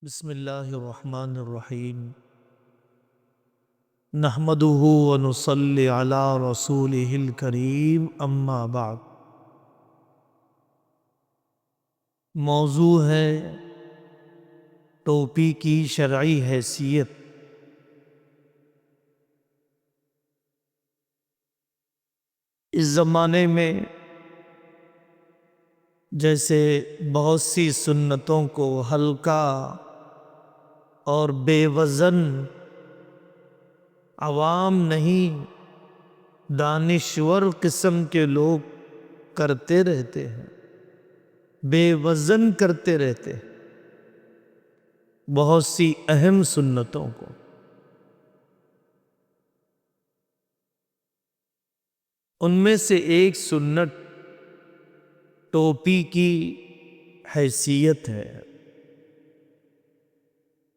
بسم اللہ الرحمن الرحیم نحمدہ ونصلی علی رسولہ الکریم اما بعد۔ موضوع ہے ٹوپی کی شرعی حیثیت۔ اس زمانے میں جیسے بہت سی سنتوں کو ہلکا اور بے وزن عوام نہیں دانشور قسم کے لوگ کرتے رہتے ہیں، بے وزن کرتے رہتے ہیں بہت سی اہم سنتوں کو۔ ان میں سے ایک سنت ٹوپی کی حیثیت ہے۔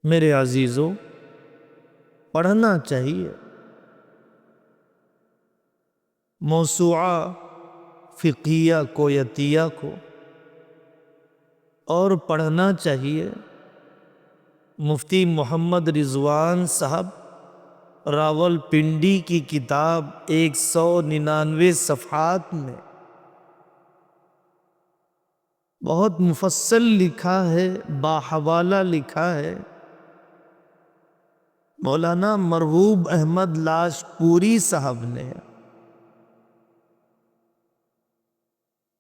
میرے عزیزوں، پڑھنا چاہیے۔ موسوعہ فقہیہ کویتیہ کو اور پڑھنا چاہیے۔ مفتی محمد رضوان صاحب راول پنڈی کی کتاب 199 صفحات میں بہت مفصل لکھا ہے، باحوالہ لکھا ہے۔ مولانا مرغوب احمد لاشپوری صاحب نے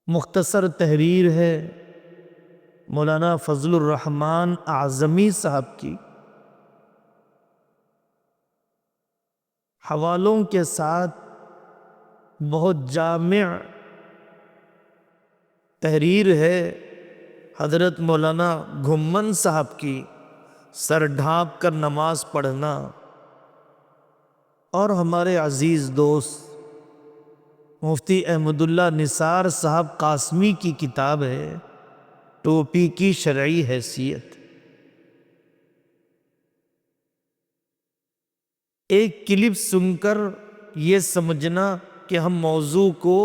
مختصر تحریر ہے مولانا فضل الرحمن اعظمی صاحب کی، حوالوں کے ساتھ بہت جامع تحریر ہے۔ حضرت مولانا گھمن صاحب کی سر ڈھانپ کر نماز پڑھنا، اور ہمارے عزیز دوست مفتی احمد اللہ نثار صاحب قاسمی کی کتاب ہے ٹوپی کی شرعی حیثیت۔ ایک کلپ سن کر یہ سمجھنا کہ ہم موضوع کو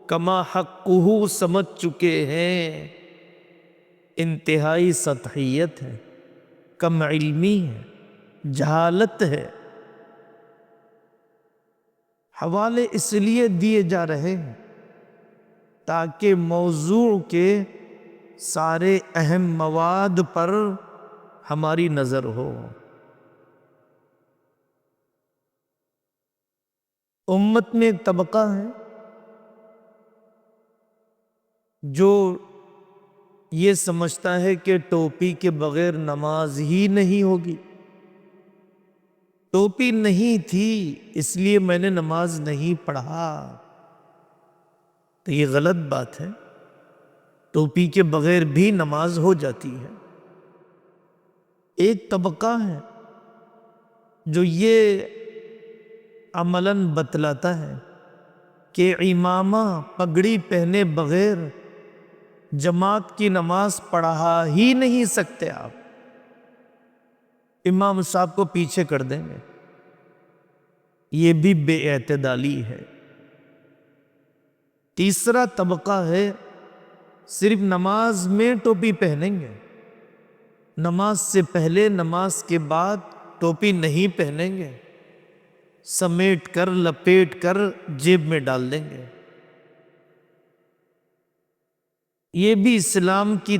کما حقہ سمجھ چکے ہیں، انتہائی سطحیت ہے، کم علمی ہے، جہالت ہے۔ حوالے اس لیے دیے جا رہے ہیں تاکہ موضوع کے سارے اہم مواد پر ہماری نظر ہو۔ امت میں ایک طبقہ ہے جو یہ سمجھتا ہے کہ ٹوپی کے بغیر نماز ہی نہیں ہوگی۔ ٹوپی نہیں تھی اس لیے میں نے نماز نہیں پڑھا، تو یہ غلط بات ہے۔ ٹوپی کے بغیر بھی نماز ہو جاتی ہے۔ ایک طبقہ ہے جو یہ عملاً بتلاتا ہے کہ امامہ پگڑی پہنے بغیر جماعت کی نماز پڑھا ہی نہیں سکتے آپ، امام صاحب کو پیچھے کر دیں گے۔ یہ بھی بے اعتدالی ہے۔ تیسرا طبقہ ہے صرف نماز میں ٹوپی پہنیں گے، نماز سے پہلے نماز کے بعد ٹوپی نہیں پہنیں گے، سمیٹ کر لپیٹ کر جیب میں ڈال دیں گے۔ یہ بھی اسلام کی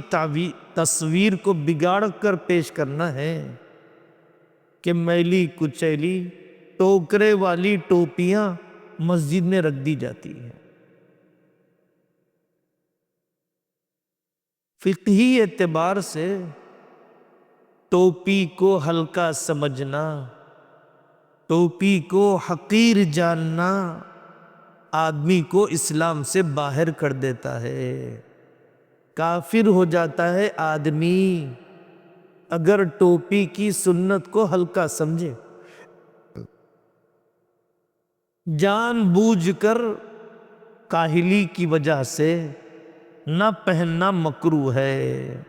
تصویر کو بگاڑ کر پیش کرنا ہے کہ میلی کچیلی ٹوکرے والی ٹوپیاں مسجد میں رکھ دی جاتی ہیں۔ فقہی اعتبار سے ٹوپی کو ہلکا سمجھنا، ٹوپی کو حقیر جاننا آدمی کو اسلام سے باہر کر دیتا ہے، کافر ہو جاتا ہے آدمی اگر ٹوپی کی سنت کو ہلکا سمجھے۔ جان بوجھ کر کاہلی کی وجہ سے نہ پہننا مکروہ ہے۔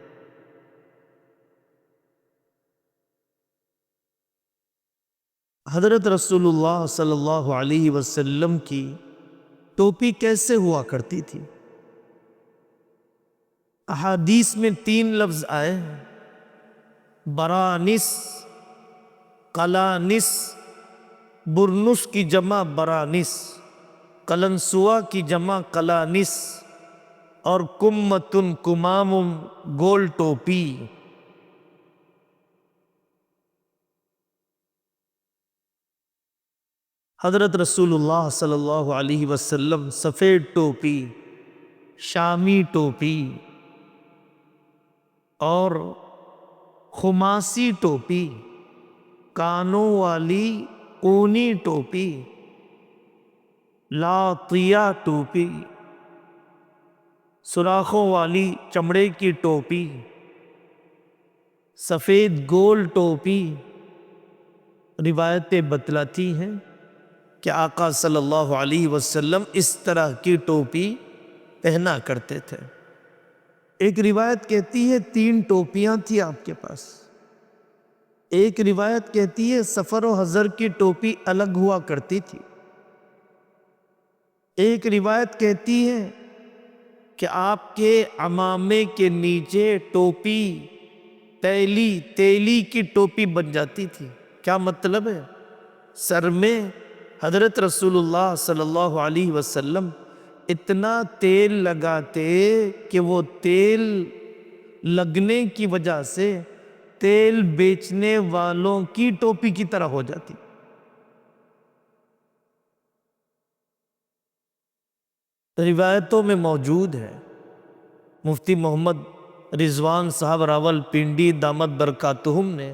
حضرت رسول اللہ صلی اللہ علیہ وسلم کی ٹوپی کیسے ہوا کرتی تھی؟ احادیث میں 3 لفظ آئے ہیں برانس، قلانس، برنس کی جمع برانس، قلنسوا کی جمع قلانس، اور کمتن کمام گول ٹوپی۔ حضرت رسول اللہ صلی اللہ علیہ وسلم سفید ٹوپی، شامی ٹوپی اور خماسی ٹوپی، کانوں والی اونی ٹوپی، لاطیہ ٹوپی، سوراخوں والی چمڑے کی ٹوپی، سفید گول ٹوپی، روایتیں بتلاتی ہیں کہ آقا صلی اللہ علیہ وسلم اس طرح کی ٹوپی پہنا کرتے تھے۔ ایک روایت کہتی ہے 3 ٹوپیاں تھی آپ کے پاس، ایک روایت کہتی ہے سفر و حضر کی ٹوپی الگ ہوا کرتی تھی، ایک روایت کہتی ہے کہ آپ کے عمامے کے نیچے ٹوپی تیلی کی ٹوپی بن جاتی تھی۔ کیا مطلب ہے؟ سر میں حضرت رسول اللہ صلی اللہ علیہ وسلم اتنا تیل لگاتے کہ وہ تیل لگنے کی وجہ سے تیل بیچنے والوں کی ٹوپی کی طرح ہو جاتی۔ روایتوں میں موجود ہے، مفتی محمد رضوان صاحب راول پنڈی دامت برکاتہم نے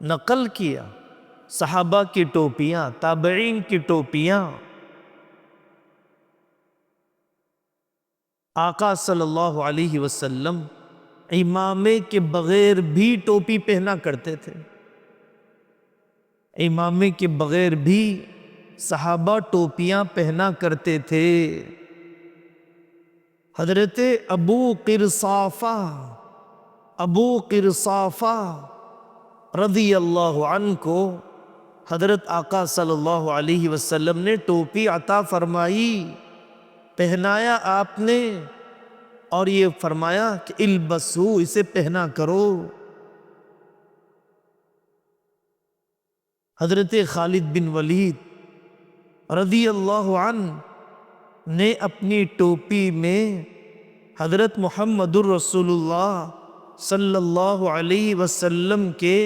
نقل کیا صحابہ کی ٹوپیاں، تابعین کی ٹوپیاں آقا صلی اللہ علیہ وسلم امامے کے بغیر بھی ٹوپی پہنا کرتے تھے، امامے کے بغیر بھی صحابہ ٹوپیاں پہنا کرتے تھے۔ حضرت ابو قرصافہ رضی اللہ عنہ کو حضرت آقا صلی اللہ علیہ وسلم نے ٹوپی عطا فرمائی، پہنایا آپ نے، اور یہ فرمایا کہ البسو، اسے پہنا کرو۔ حضرت خالد بن ولید رضی اللہ عنہ نے اپنی ٹوپی میں حضرت محمد الرسول اللہ صلی اللہ علیہ وسلم کے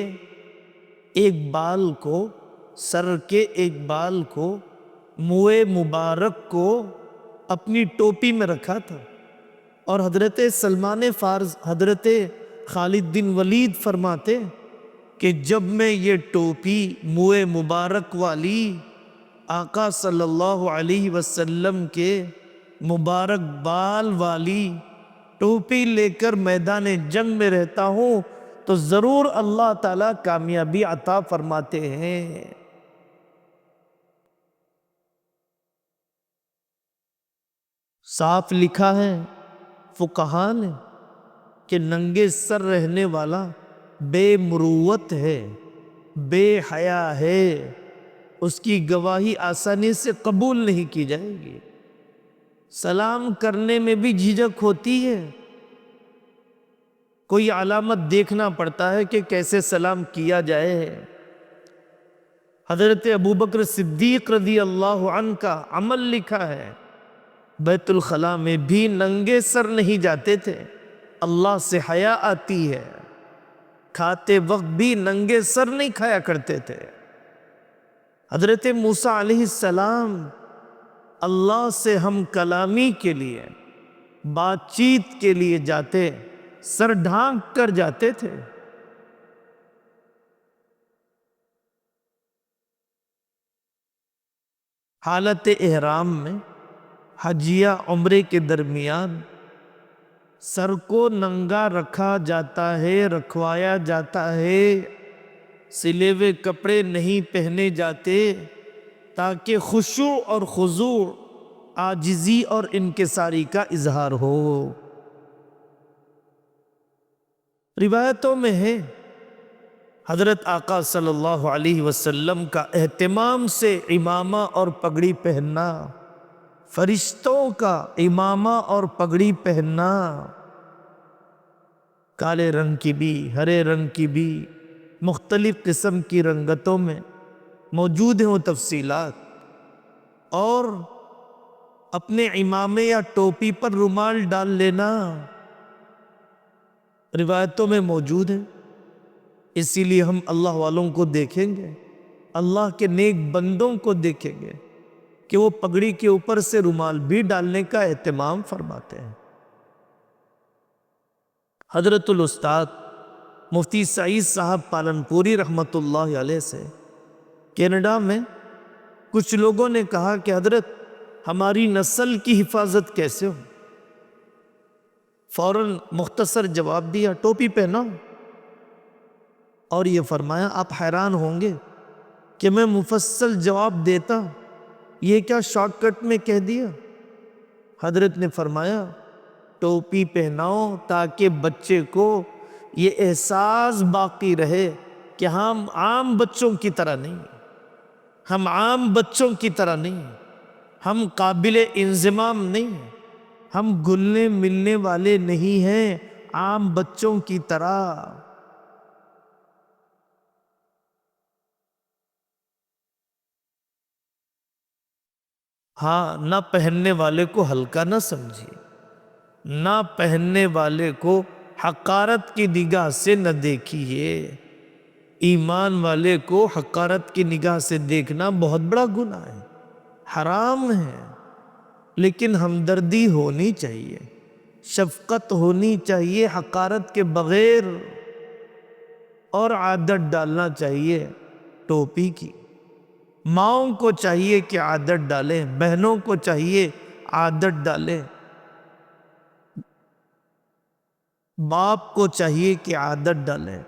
ایک بال کو، سر کے ایک بال کو، موئے مبارک کو اپنی ٹوپی میں رکھا تھا، اور حضرت سلمان فارس حضرت خالد بن ولید فرماتے کہ جب میں یہ ٹوپی موئے مبارک والی آقا صلی اللہ علیہ وسلم کے مبارک بال والی ٹوپی لے کر میدان جنگ میں رہتا ہوں تو ضرور اللہ تعالیٰ کامیابی عطا فرماتے ہیں۔ صاف لکھا ہے فقہا نے کہ ننگے سر رہنے والا بے مروت ہے، بے حیا ہے، اس کی گواہی آسانی سے قبول نہیں کی جائے گی، سلام کرنے میں بھی جھجک ہوتی ہے، کوئی علامت دیکھنا پڑتا ہے کہ کیسے سلام کیا جائے۔ حضرت ابوبکر صدیق رضی اللہ عنہ کا عمل لکھا ہے، بیت الخلاء میں بھی ننگے سر نہیں جاتے تھے، اللہ سے حیا آتی ہے، کھاتے وقت بھی ننگے سر نہیں کھایا کرتے تھے۔ حضرت موسیٰ علیہ السلام اللہ سے ہم کلامی کے لیے، بات چیت کے لیے جاتے، سر ڈھانک کر جاتے تھے۔ حالت احرام میں حجیہ عمرے کے درمیان سر کو ننگا رکھا جاتا ہے، رکھوایا جاتا ہے، سلے ہوئے کپڑے نہیں پہنے جاتے تاکہ خشوع اور خضوع، عاجزی اور انکساری کا اظہار ہو۔ روایتوں میں ہے حضرت آقا صلی اللہ علیہ وسلم کا اہتمام سے امامہ اور پگڑی پہننا، فرشتوں کا امامہ اور پگڑی پہننا، کالے رنگ کی بھی، ہرے رنگ کی بھی، مختلف قسم کی رنگتوں میں موجود ہیں وہ تفصیلات، اور اپنے عمامے یا ٹوپی پر رومال ڈال لینا روایتوں میں موجود ہے۔ اسی لیے ہم اللہ والوں کو دیکھیں گے، اللہ کے نیک بندوں کو دیکھیں گے کہ وہ پگڑی کے اوپر سے رومال بھی ڈالنے کا اہتمام فرماتے ہیں۔ حضرت الاستاذ مفتی سعید صاحب پالنپوری رحمت اللہ علیہ سے کینیڈا میں کچھ لوگوں نے کہا کہ حضرت ہماری نسل کی حفاظت کیسے ہو؟ فوراً مختصر جواب دیا، ٹوپی پہناؤ۔ اور یہ فرمایا، آپ حیران ہوں گے کہ میں مفصل جواب دیتا، یہ کیا شارٹ کٹ میں کہہ دیا؟ حضرت نے فرمایا ٹوپی پہناؤ تاکہ بچے کو یہ احساس باقی رہے کہ ہم عام بچوں کی طرح نہیں، ہم عام بچوں کی طرح نہیں، ہم قابل انضمام نہیں، ہم گلنے ملنے والے نہیں ہیں عام بچوں کی طرح۔ ہاں، نہ پہننے والے کو ہلکا نہ سمجھیے، نہ پہننے والے کو حقارت کی نگاہ سے نہ دیکھیے۔ ایمان والے کو حقارت کی نگاہ سے دیکھنا بہت بڑا گناہ ہے، حرام ہے، لیکن ہمدردی ہونی چاہیے، شفقت ہونی چاہیے حقارت کے بغیر، اور عادت ڈالنا چاہیے ٹوپی کی۔ ماؤں کو چاہیے کہ عادت ڈالیں، بہنوں کو چاہیے عادت ڈالیں، باپ کو چاہیے کہ عادت ڈالیں۔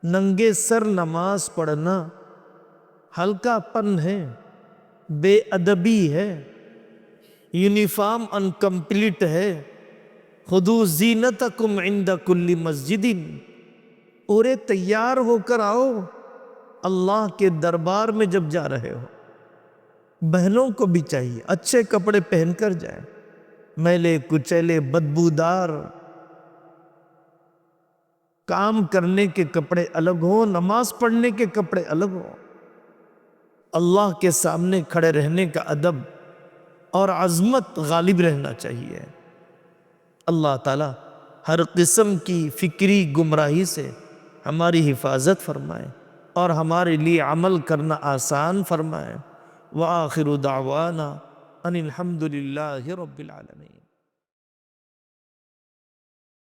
ننگے سر نماز پڑھنا ہلکا پن ہے، بے ادبی ہے، یونیفارم انکمپلیٹ ہے۔ خذوا زینتکم عند کل مسجد، پورے تیار ہو کر آؤ اللہ کے دربار میں جب جا رہے ہو۔ بہنوں کو بھی چاہیے اچھے کپڑے پہن کر جائیں، میلے کچیلے بدبودار کام کرنے کے کپڑے الگ ہوں، نماز پڑھنے کے کپڑے الگ ہوں۔ اللہ کے سامنے کھڑے رہنے کا ادب اور عظمت غالب رہنا چاہیے۔ اللہ تعالی ہر قسم کی فکری گمراہی سے ہماری حفاظت فرمائے اور ہمارے لیے عمل کرنا آسان فرمائے۔ وآخر دعوانا ان الحمد للہ رب العالمین۔